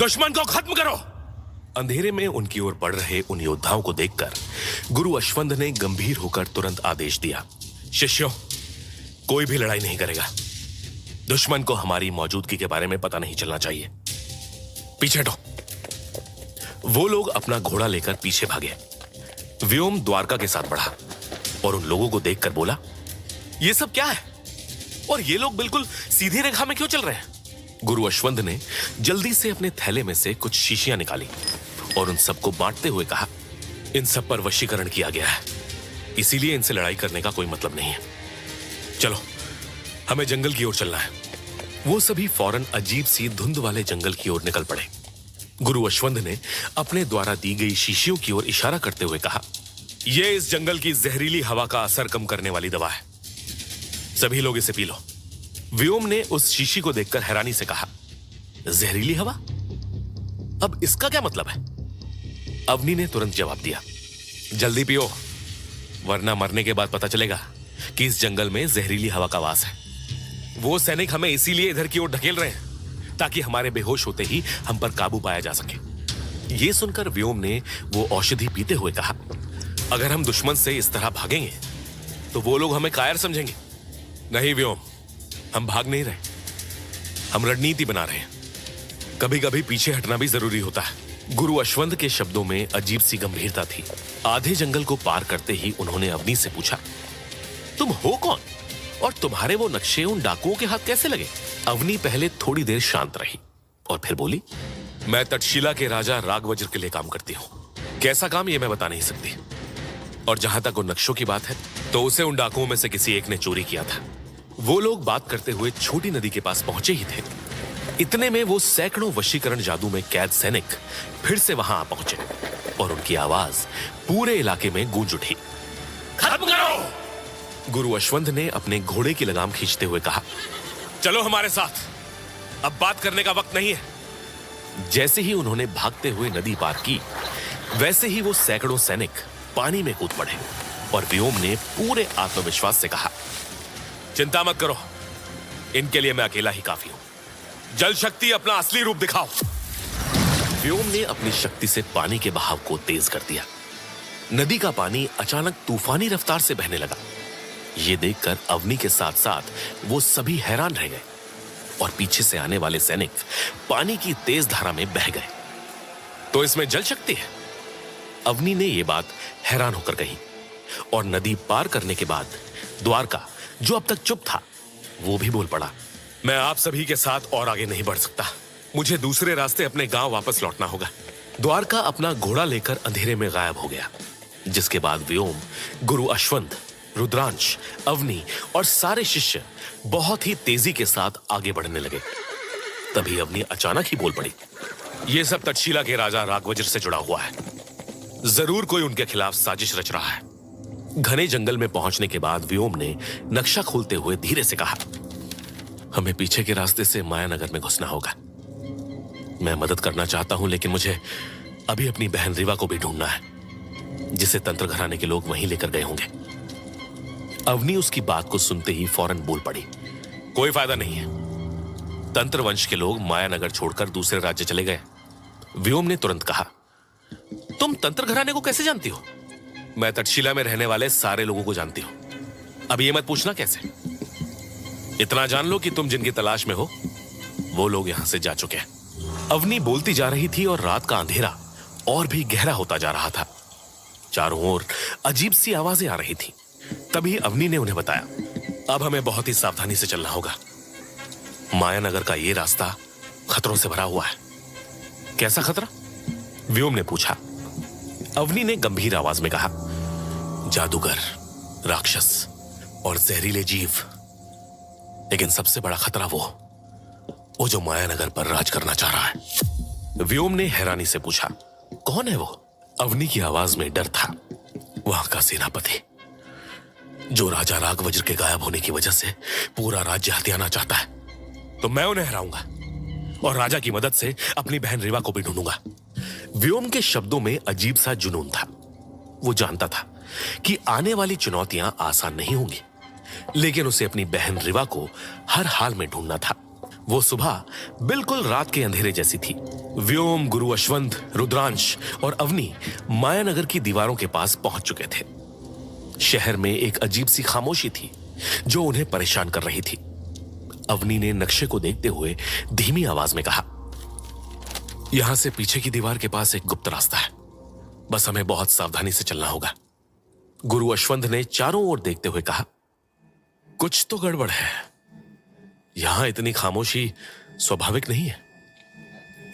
दुश्मन को खत्म करो। अंधेरे में उनकी ओर बढ़ रहे उन योद्धाओं को देखकर गुरु अश्वंथ ने गंभीर होकर तुरंत आदेश दिया, शिष्यों, कोई भी लड़ाई नहीं करेगा। दुश्मन को हमारी मौजूदगी के बारे में पता नहीं चलना चाहिए। पीछे हटो। वो लोग अपना घोड़ा लेकर पीछे भागे। व्योम द्वारका के साथ बढ़ा और उन लोगों को देखकर बोला, ये सब क्या है और ये लोग बिल्कुल सीधी रेखा में क्यों चल रहे हैं? गुरु अश्वंथ ने जल्दी से अपने थैले में से कुछ शीशियां निकाली और उन सबको बांटते हुए कहा, इन सब पर वशीकरण किया गया है, इसीलिए इनसे लड़ाई करने का कोई मतलब नहीं है। चलो, हमें जंगल की ओर चलना है। वो सभी फौरन अजीब सी धुंध वाले जंगल की ओर निकल पड़े। गुरु अश्वंथ ने अपने द्वारा दी गई शीशियों की ओर इशारा करते हुए कहा, यह इस जंगल की जहरीली हवा का असर कम करने वाली दवा है, सभी लोग इसे पी लो। व्योम ने उस शीशी को देखकर हैरानी से कहा, जहरीली हवा? अब इसका क्या मतलब है? अवनी ने तुरंत जवाब दिया, जल्दी पियो, वरना मरने के बाद पता चलेगा कि इस जंगल में जहरीली हवा का वास है। वो सैनिक हमें इसीलिए इधर की ओर ढकेल रहे हैं ताकि हमारे बेहोश होते ही हम पर काबू पाया जा सके। यह सुनकर व्योम ने वो औषधि पीते हुए कहा, अगर हम दुश्मन से इस तरह भागेंगे तो वो लोग हमें कायर समझेंगे। नहीं व्योम, हम भाग नहीं रहे, हम रणनीति बना रहे हैं। कभी कभी पीछे हटना भी जरूरी होता है। गुरु अश्वंथ के शब्दों में अजीब सी गंभीरता थी। आधे जंगल को पार करते ही उन्होंने अवनी से पूछा, तुम हो कौन और तुम्हारे वो नक्शे उन डाकुओं के हाथ कैसे लगे? अवनी पहले थोड़ी देर शांत रही और फिर बोली, मैं तक्षशिला के राजा राघवज्र के लिए काम करती हूं। कैसा काम ये मैं बता नहीं सकती, और जहां तक उन नक्शों की बात है तो उसे उन डाकुओं में से किसी एक ने चोरी किया था। वो लोग बात करते हुए छोटी नदी के पास पहुंचे ही थे। इतने में वो सैकड़ों वशीकरण जादू में कैद सैनिक फिर से वहां आ पहुंचे और उनकी आवाज पूरे इलाके में गूंज उठी। खत्म करो! गुरु अश्वंथ ने अपने घोड़े की लगाम खींचते हुए कहा, चलो हमारे साथ, अब बात करने का वक्त नहीं है। जैसे ही उन्होंने भागते हुए नदी पार की, वैसे ही वो सैकड़ों सैनिक पानी में कूद पड़े और व्योम ने पूरे आत्मविश्वास से कहा, चिंता मत करो, इनके लिए मैं अकेला ही काफी हूं। जल शक्ति अपना असली रूप दिखाओ। व्योम ने अपनी शक्ति से पानी के बहाव को तेज कर दिया। नदी का पानी अचानक तूफानी रफ्तार से बहने लगा। यह देखकर अवनी के साथ साथ वो सभी हैरान रह गए और पीछे से आने वाले सैनिक पानी की तेज धारा में बह गए। तो इसमें जल शक्ति है? अवनी ने यह बात हैरान होकर कही और नदी पार करने के बाद द्वारका, जो अब तक चुप था, वो भी बोल पड़ा, मैं आप सभी के साथ और आगे नहीं बढ़ सकता, मुझे दूसरे रास्ते अपने गांव वापस लौटना होगा। द्वारका अपना घोड़ा लेकर अंधेरे में गायब हो गया, जिसके बाद व्योम, गुरु अश्वंथ, रुद्रांश, अवनी और सारे शिष्य बहुत ही तेजी के साथ आगे बढ़ने लगे। तभी अवनी अचानक ही बोल पड़ी, यह सब तक्षशिला के राजा राघवज्र से जुड़ा हुआ है, जरूर कोई उनके खिलाफ साजिश रच रहा है। घने जंगल में पहुंचने के बाद व्योम ने नक्शा खोलते हुए धीरे से कहा, हमें पीछे के रास्ते से मायानगर में घुसना होगा। मैं मदद करना चाहता हूं, लेकिन मुझे अभी अपनी बहन रीवा को भी ढूंढना है, जिसे तंत्र घराने के लोग वहीं लेकर गए होंगे। अवनी उसकी बात को सुनते ही फौरन बोल पड़ी, कोई फायदा नहीं है, तंत्र वंश के लोग मायानगर छोड़कर दूसरे राज्य चले गए। व्योम ने तुरंत कहा, तुम तंत्र घराने को कैसे जानती हो? मैं तक्षशिला में रहने वाले सारे लोगों को जानती हूं। अब ये मत पूछना कैसे। इतना जान लो कि तुम जिनकी तलाश में हो वो लोग यहां से जा चुके हैं। अवनी बोलती जा रही थी और रात का अंधेरा और भी गहरा होता जा रहा था। चारों ओर अजीब सी आवाजें आ रही थी। तभी अवनी ने उन्हें बताया, अब हमें बहुत ही सावधानी से चलना होगा। मायानगर का ये रास्ता खतरों से भरा हुआ है। कैसा खतरा? व्योम ने पूछा। अवनी ने गंभीर आवाज में कहा, जादूगर, राक्षस और जहरीले जीव, लेकिन सबसे बड़ा खतरा वो जो मायानगर पर राज करना चाह रहा है। व्योम ने हैरानी से पूछा, कौन है वो? अवनी की आवाज में डर था। वहां का सेनापति, जो राजा राघवज्र के गायब होने की वजह से पूरा राज्य हथियाना चाहता है। तो मैं उन्हें हराऊंगा और राजा की मदद से अपनी बहन रीवा को भी ढूंढूंगा। व्योम के शब्दों में अजीब सा जुनून था। वो जानता था कि आने वाली चुनौतियां आसान नहीं होंगी, लेकिन उसे अपनी बहन रीवा को हर हाल में ढूंढना था। वो सुबह बिल्कुल रात के अंधेरे जैसी थी। व्योम, गुरु अश्वंथ, रुद्रांश और अवनी मायानगर की दीवारों के पास पहुंच चुके थे। शहर में एक अजीब सी खामोशी थी जो उन्हें परेशान कर रही थी। अवनी ने नक्शे को देखते हुए धीमी आवाज में कहा, यहां से पीछे की दीवार के पास एक गुप्त रास्ता है, बस हमें बहुत सावधानी से चलना होगा। गुरु अश्वंथ ने चारों ओर देखते हुए कहा, कुछ तो गड़बड़ है, यहां इतनी खामोशी स्वाभाविक नहीं है।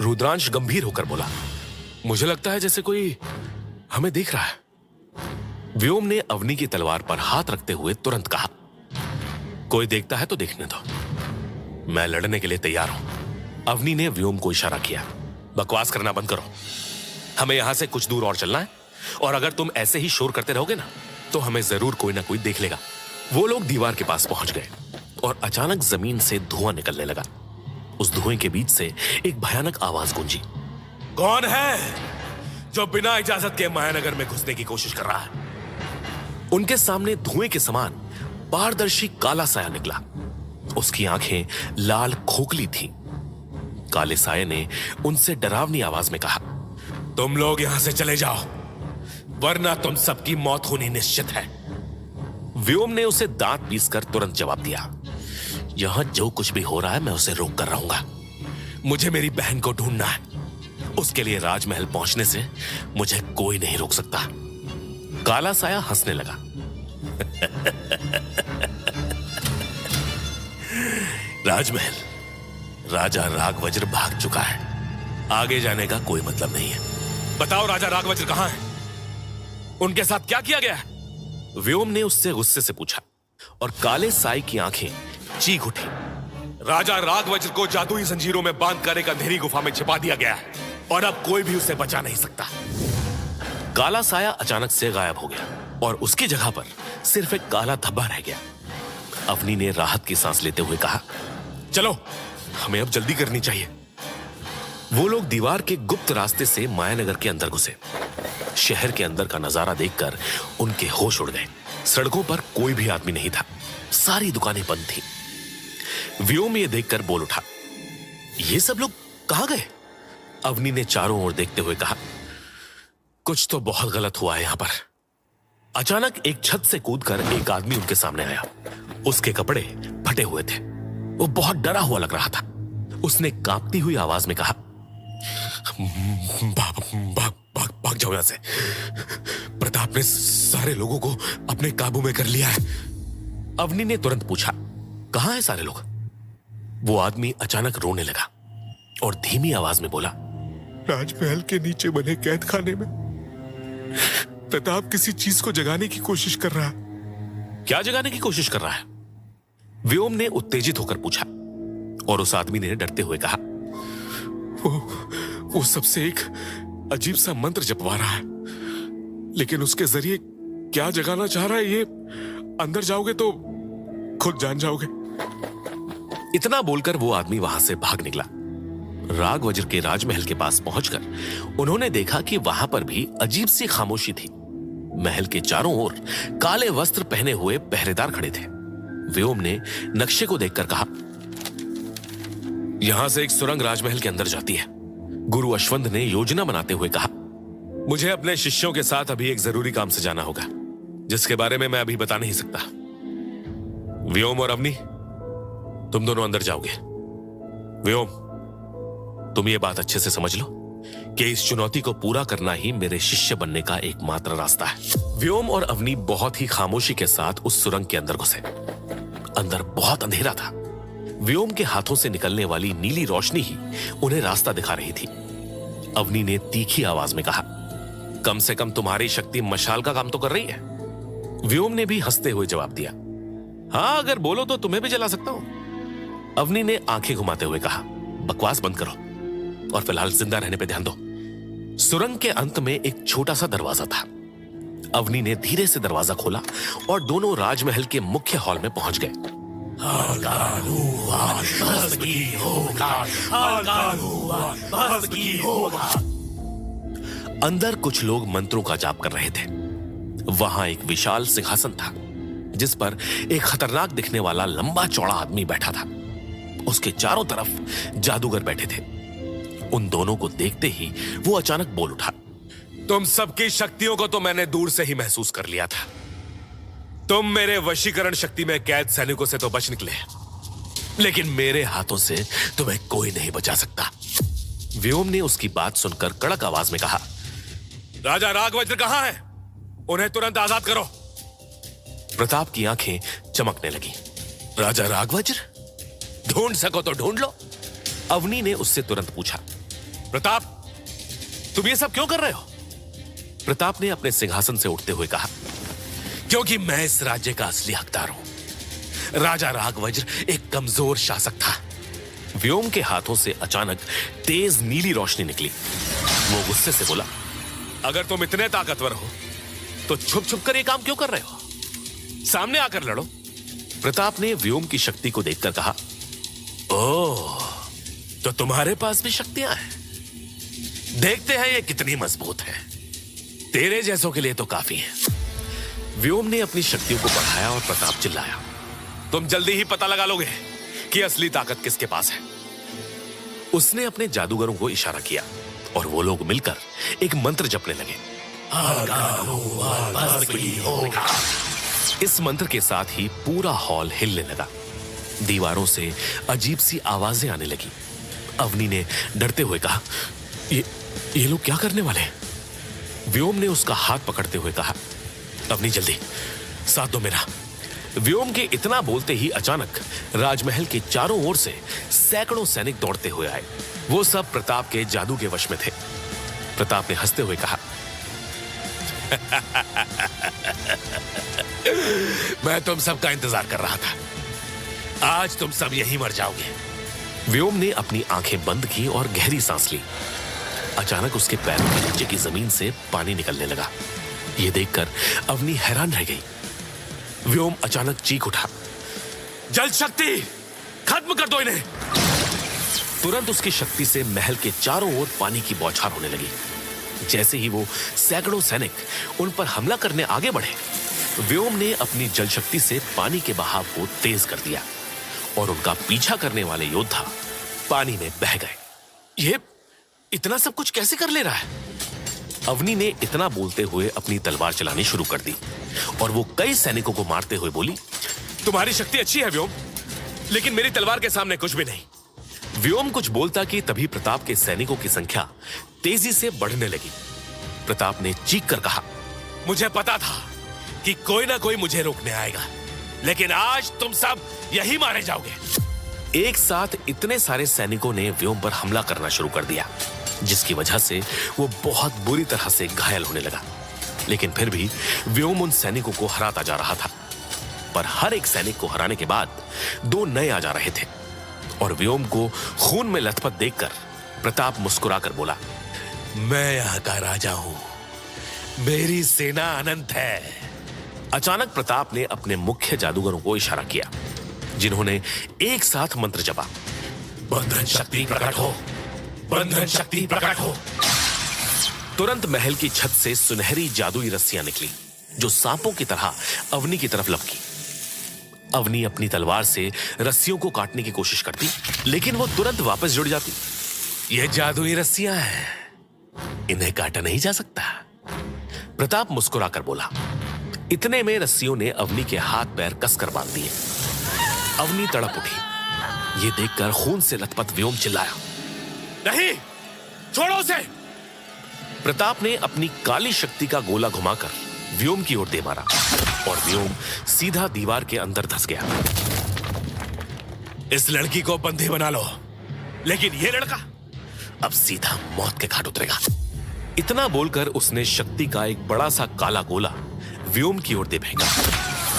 रुद्रांश गंभीर होकर बोला, मुझे लगता है जैसे कोई हमें देख रहा है। व्योम ने अवनी की तलवार पर हाथ रखते हुए तुरंत कहा, कोई देखता है तो देखने दो, मैं लड़ने के लिए तैयार हूं। अवनी ने व्योम को इशारा किया, बकवास करना बंद करो, हमें यहां से कुछ दूर और चलना है, और अगर तुम ऐसे ही शोर करते रहोगे ना तो हमें जरूर कोई ना कोई देख लेगा। वो लोग दीवार के पास पहुंच गए और अचानक जमीन से धुआं निकलने लगा। उस धुएं के बीच से एक भयानक आवाज गूंजी, कौन है जो बिना इजाजत के मायानगर में घुसने की कोशिश कर रहा है? उनके सामने धुएं के समान पारदर्शी काला साया निकला। उसकी आंखें लाल खोखली थीं। काले साये ने उनसे डरावनी आवाज में कहा, तुम लोग यहां से चले जाओ, वरना तुम सबकी मौत होनी निश्चित है। व्योम ने उसे दांत पीसकर तुरंत जवाब दिया, यहां जो कुछ भी हो रहा है मैं उसे रोक कर रहूंगा। मुझे मेरी बहन को ढूंढना है, उसके लिए राजमहल पहुंचने से मुझे कोई नहीं रोक सकता। काला साया हंसने लगा, राजमहल, राजा राघवज्र भाग चुका है, आगे जाने का कोई मतलब नहीं है। बताओ राजा राघवज्र कहां है? उनके साथ क्या किया गया है? व्योम ने उससे गुस्से से पूछा और काले साई की आंखें चीख उठी। राजा राघवज्र को जादुई जंजीरों में बांधकर एक अंधेरी गुफा में छिपा दिया गया है और अब कोई भी उसे बचा नहीं सकता। काला साया अचानक से गायब हो गया और उसकी जगह पर सिर्फ एक काला धब्बा रह गया। अवनी ने राहत की सांस लेते हुए कहा, चलो हमें अब जल्दी करनी चाहिए। वो लोग दीवार के गुप्त रास्ते से मायानगर के अंदर घुसे। शहर के अंदर का नजारा देखकर उनके होश उड़ गए। सड़कों पर कोई भी आदमी नहीं था, सारी दुकानें बंद थी। व्योम ये देखकर बोल उठा, ये सब लोग कहां गए? अवनी ने चारों ओर देखते हुए कहा, कुछ तो बहुत गलत हुआ है यहां पर। अचानक एक छत से कूदकर एक आदमी उनके सामने आया। उसके कपड़े फटे हुए थे, वो बहुत डरा हुआ लग रहा था। उसने कांपती हुई आवाज में कहा, भाग भाग भाग भाग जाओ यहां से, प्रताप ने सारे लोगों को अपने काबू में कर लिया है। अवनी ने तुरंत पूछा, कहां है सारे लोग? वो आदमी अचानक रोने लगा और धीमी आवाज में बोला, राजमहल के नीचे बने कैद खाने में प्रताप किसी चीज को जगाने की कोशिश कर रहा है। क्या जगाने की कोशिश कर रहा है? व्योम ने उत्तेजित होकर पूछा और उस आदमी ने डरते हुए कहा, वो सबसे एक अजीब सा मंत्र जपवा रहा है, लेकिन उसके जरिए क्या जगाना चाह रहा है ये अंदर जाओगे तो खुद जान जाओगे। इतना बोलकर वो आदमी वहां से भाग निकला। राघवज्र के राजमहल के पास पहुंचकर उन्होंने देखा कि वहां पर भी अजीब सी खामोशी थी। महल के चारों ओर काले वस्त्र पहने हुए पहरेदार खड़े थे। व्योम ने नक्शे को देखकर कहा, यहां से एक सुरंग राजमहल के अंदर जाती है। गुरु अश्वंथ ने योजना बनाते हुए कहा, मुझे अपने शिष्यों के साथ अभी एक जरूरी काम से जाना होगा, जिसके बारे में मैं अभी बता नहीं सकता। व्योम और अवनी, तुम दोनों अंदर जाओगे। व्योम, तुम ये बात अच्छे से समझ लो कि इस चुनौती को पूरा करना ही मेरे शिष्य बनने का एकमात्र रास्ता है। व्योम और अवनी बहुत ही खामोशी के साथ उस सुरंग के अंदर घुसे। अंदर बहुत अंधेरा था। व्योम के हाथों से निकलने वाली नीली रोशनी ही उन्हें रास्ता दिखा रही थी। अवनी ने तीखी आवाज में कहा, कम से कम तुम्हारी शक्ति मशाल का काम तो कर रही है। व्योम ने भी हंसते हुए जवाब दिया, हाँ अगर बोलो तो तुम्हें भी जला सकता हूं। अवनी ने आंखें घुमाते हुए कहा, बकवास बंद करो और फिलहाल जिंदा रहने पे ध्यान दो। सुरंग के अंत में एक छोटा सा दरवाजा था। अवनी ने धीरे से दरवाजा खोला और दोनों राजमहल के मुख्य हॉल में पहुंच गए। अंदर कुछ लोग मंत्रों का जाप कर रहे थे। वहां एक विशाल सिंहासन था जिस पर एक खतरनाक दिखने वाला लंबा चौड़ा आदमी बैठा था। उसके चारों तरफ जादूगर बैठे थे। उन दोनों को देखते ही वो अचानक बोल उठा। तुम सबकी शक्तियों को तो मैंने दूर से ही महसूस कर लिया था। तुम मेरे वशीकरण शक्ति में कैद सैनिकों से तो बच निकले, लेकिन मेरे हाथों से तुम्हें कोई नहीं बचा सकता। व्योम ने उसकी बात सुनकर कड़क आवाज में कहा, राजा राघवज्र कहां है? उन्हें तुरंत आजाद करो। प्रताप की आंखें चमकने लगी। राजा राघवज्र? ढूंढ सको तो ढूंढ लो। अवनी ने उससे तुरंत पूछा। प्रताप, तुम ये सब क्यों कर रहे हो? प्रताप ने अपने सिंहासन से उठते हुए कहा, क्योंकि मैं इस राज्य का असली हकदार हूं। राजा राघवज्र एक कमजोर शासक था। व्योम के हाथों से अचानक तेज नीली रोशनी निकली। वो गुस्से से बोला, अगर तुम इतने ताकतवर हो तो छुप छुप कर ये काम क्यों कर रहे हो? सामने आकर लड़ो। प्रताप ने व्योम की शक्ति को देखकर कहा, ओह, तो तुम्हारे पास भी शक्तियां हैं। देखते हैं ये कितनी मजबूत है। तेरे जैसों के लिए तो काफी है। व्योम ने अपनी शक्तियों को बढ़ाया और प्रताप चिल्लाया, तुम जल्दी ही पता लगा लोगे कि असली ताकत किसके पास है। उसने अपने जादूगरों को इशारा किया और वो लोग मिलकर एक मंत्र जपने लगे। इस मंत्र के साथ ही पूरा हॉल हिलने लगा। दीवारों से अजीब सी आवाजें आने लगी। अवनी ने डरते हुए कहा, ये लोग क्या करने वाले हैं? व्योम ने उसका हाथ पकड़ते हुए कहा, अवनी जल्दी साथ दो मेरा। व्योम के इतना बोलते ही अचानक राजमहल के चारों ओर से सैकड़ों सैनिक दौड़ते हुए आए। वो सब प्रताप के जादू के वश में थे। प्रताप ने हंसते हुए कहा, मैं तुम सबका इंतजार कर रहा था। आज तुम सब यहीं मर जाओगे। व्योम ने अपनी आंखें बंद की और गहरी सांस ली। अचानक उसके पैरों के नीचे की जमीन से पानी निकलने लगा। यह देखकर अवनी हैरान रह गई। व्योम अचानक चीख उठा, जल शक्ति, खत्म कर दो इन्हें। तुरंत उसकी शक्ति से महल के चारों ओर पानी की बौछार होने लगी। जैसे ही वो सैकड़ों सैनिक उन पर हमला करने आगे बढ़े, व्योम ने अपनी जल शक्ति से पानी के बहाव को तेज कर दिया और उनका पीछा करने वाले योद्धा पानी में बह गए। ये इतना सब कुछ कैसे कर ले रहा है? अवनी ने इतना बोलते हुए अपनी तलवार चलानी शुरू कर दी और वो कई सैनिकों को मारते हुए बोली, तुम्हारी शक्ति अच्छी है व्योम, लेकिन मेरी तलवार के सामने कुछ भी नहीं। व्योम कुछ बोलता कि तभी प्रताप के सैनिकों की संख्या तेजी से बढ़ने लगी। प्रताप ने चीख कर कहा, मुझे पता था कि कोई ना कोई मुझे रोकने आएगा, लेकिन आज तुम सब यही मारे जाओगे। एक साथ इतने सारे सैनिकों ने व्योम पर हमला करना शुरू कर दिया, जिसकी वजह से वो बहुत बुरी तरह से घायल होने लगा। लेकिन फिर भी व्योम उन सैनिकों को हराता जा रहा था। पर हर एक सैनिक को हराने के बाद दो नए आ जा रहे थे और व्योम को खून में लथपथ देखकर प्रताप मुस्कुराकर बोला, मैं यहां का राजा हूं, मेरी सेना अनंत है। अचानक प्रताप ने अपने मुख्य जादूगरों को इशारा किया, जिन्होंने एक साथ मंत्र जपा, बंधन शक्ति प्रकट हो, बंधन शक्ति प्रकट हो। तुरंत महल की छत से सुनहरी जादुई रस्सियां निकली, जो सांपों की तरह अवनी की तरफ लपकी। अवनी अपनी तलवार से रस्सियों को काटने की कोशिश करती, लेकिन वो तुरंत वापस जुड़ जाती। ये जादुई रस्सियां हैं, इन्हें काटा नहीं जा सकता। प्रताप मुस्कुराकर बोला। इतने में रस्सियों ने अवनी के हाथ पैर कसकर बांध दिए। अवनी तड़प उठी। ये देखकर खून से लथपथ व्योम चिल्लाया, नहीं, छोड़ो उसे। प्रताप ने अपनी काली शक्ति का गोला घुमाकर व्योम की ओर दे मारा और व्योम सीधा दीवार के अंदर धंस गया। इस लड़की को बंदी बना लो, लेकिन ये लड़का अब सीधा मौत के घाट उतरेगा। इतना बोलकर उसने शक्ति का एक बड़ा सा काला गोला व्योम की ओर दे फेंका,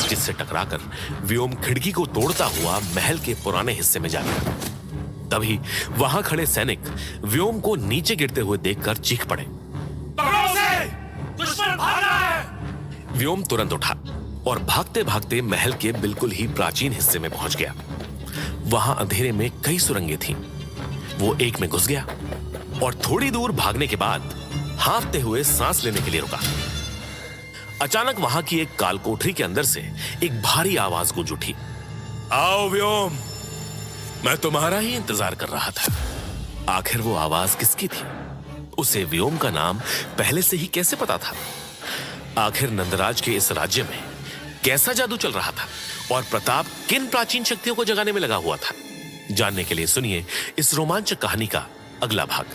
जिससे टकराकर व्योम खिड़की को तोड़ता हुआ महल के पुराने हिस्से में जा गिरा। तभी वहां खड़े सैनिक व्योम को नीचे गिरते हुए देखकर चीख पड़े, दुश्मन भाग रहा है। व्योम तुरंत उठा और भागते भागते महल के बिल्कुल ही प्राचीन हिस्से में पहुंच गया। वहां अंधेरे में कई सुरंगें थीं। वो एक में घुस गया और थोड़ी दूर भागने के बाद हाँफते हुए सांस लेने के लिए रुका। अचानक वहां की एक कालकोठरी के अंदर से एक भारी आवाज गूंज उठी, आओ व्योम, मैं तुम्हारा ही इंतजार कर रहा था। आखिर वो आवाज किसकी थी? उसे व्योम का नाम पहले से ही कैसे पता था? आखिर नंदराज के इस राज्य में कैसा जादू चल रहा था और प्रताप किन प्राचीन शक्तियों को जगाने में लगा हुआ था? जानने के लिए सुनिए इस रोमांचक कहानी का अगला भाग।